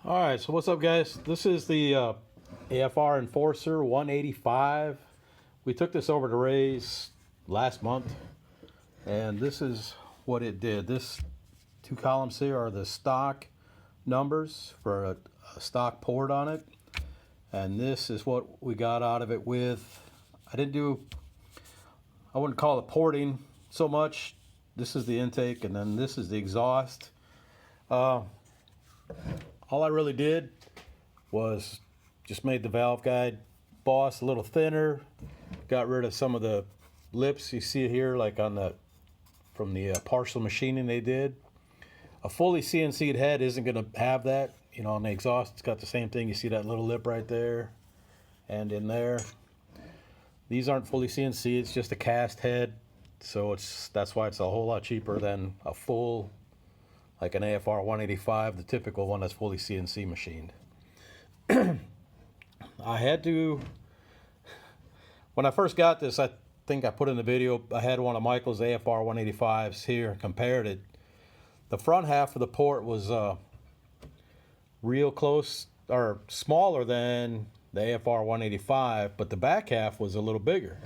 All right, so what's up, guys? This is the AFR Enforcer 185. We took this over to Ray's last month, and this is what it did. This two columns here are the stock numbers for a stock port on it, and this is what we got out of it with. I wouldn't call it porting so much. This is the intake, and then this is the exhaust. All I really did was just made the valve guide boss a little thinner, got rid of some of the lips you see here, like from the partial machining they did. A fully CNC'd head isn't going to have that. You know, on the exhaust, it's got the same thing. You see that little lip right there and in there. These aren't fully CNC, it's just a cast head. So that's why it's a whole lot cheaper than a full, like an AFR 185, the typical one that's fully CNC machined. When I first got this, I think I put in the video, I had one of Michael's AFR 185s here and compared it. The front half of the port was real close, or smaller than the AFR 185, but the back half was a little bigger.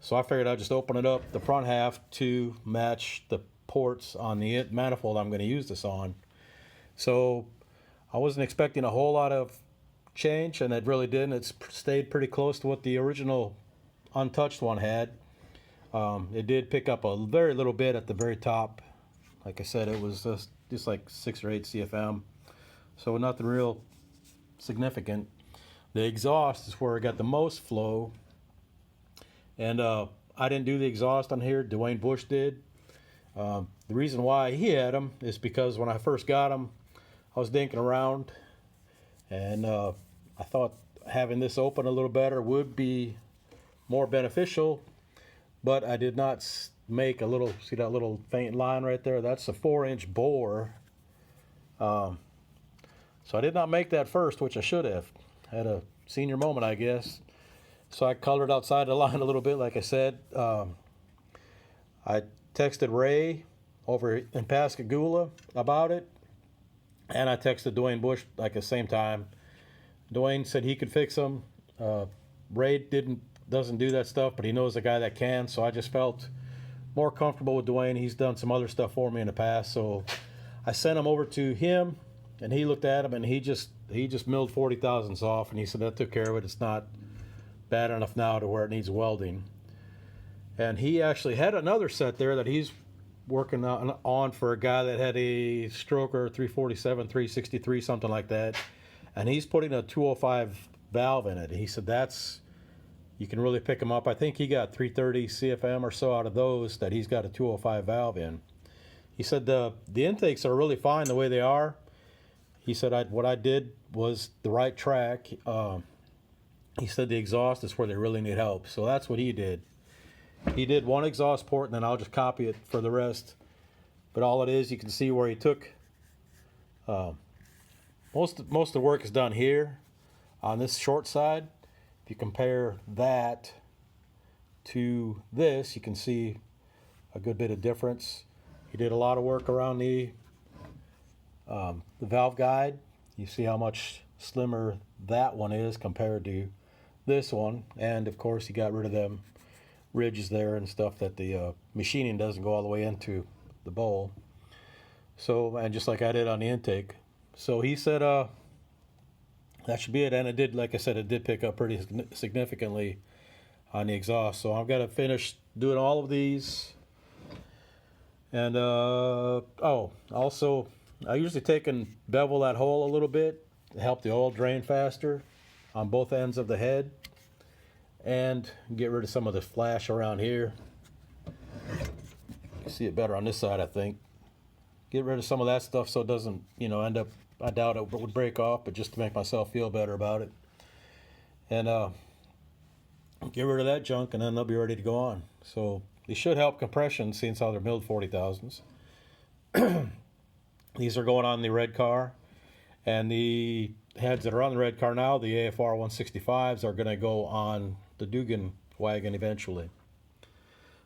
So I figured I'd just open it up, the front half, to match the ports on the manifold I'm going to use this on. So I wasn't expecting a whole lot of change, and it really didn't. It stayed pretty close to what the original untouched one had. It did pick up a very little bit at the very top. Like I said, it was just like 6 or 8 CFM, so nothing real significant. The exhaust is where I got the most flow, and I didn't do the exhaust on here. Dwayne Bush did. The reason why he had them is because when I first got them, I was dinking around, and I thought having this open a little better would be more beneficial, but I did not make see that little faint line right there? That's a 4-inch bore. So I did not make that first, which I should have. Had a senior moment, I guess. So I colored outside the line a little bit, like I said. I texted Ray over in Pascagoula about it, and I texted Dwayne Bush like at the same time. Dwayne said he could fix them. Ray doesn't do that stuff, but he knows a guy that can, so I just felt more comfortable with Dwayne. He's done some other stuff for me in the past, so I sent him over to him, and he looked at him, and he just milled 40 thousandths off, and he said that took care of it. It's not bad enough now to where it needs welding. And he actually had another set there that he's working on for a guy that had a stroker 347, 363, something like that, and he's putting a 205 valve in it. He said you can really pick them up. I think he got 330 CFM or so out of those that he's got a 205 valve in. He said the intakes are really fine the way they are. He said what I did was the right track. He said the exhaust is where they really need help. So that's what he did. He did one exhaust port, and then I'll just copy it for the rest. But all it is, you can see where he took most of the work is done here on this short side. If you compare that to this, you can see a good bit of difference. He did a lot of work around the valve guide. You see how much slimmer that one is compared to this one, and of course he got rid of them ridges there and stuff that the machining doesn't go all the way into the bowl. So, and just like I did on the intake. So he said that should be it, and it did, like I said, it did pick up pretty significantly on the exhaust. So I've got to finish doing all of these. And also I usually take and bevel that hole a little bit to help the oil drain faster on both ends of the head, and get rid of some of the flash around here. You see it better on this side, I think. Get rid of some of that stuff so it doesn't, end up, I doubt it would break off, but just to make myself feel better about it. And get rid of that junk, and then they'll be ready to go on. So they should help compression, seeing how they're milled 40 thousandths. These are going on the red car, and the heads that are on the red car now, the AFR 165s, are going to go on the Dugan wagon eventually.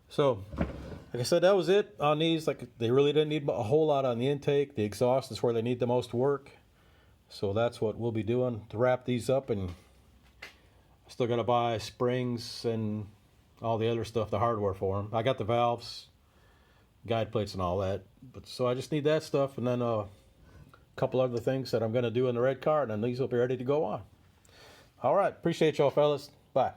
So, like I said, that was it on these. Like, they really didn't need a whole lot on the intake. The exhaust is where they need the most work. So that's what we'll be doing to wrap these up, and still got to buy springs and all the other stuff, the hardware for them. I got the valves, guide plates and all that, but so I just need that stuff, and then a couple other things that I'm going to do in the red car, and then these will be ready to go on. All right, appreciate y'all fellas. Bye.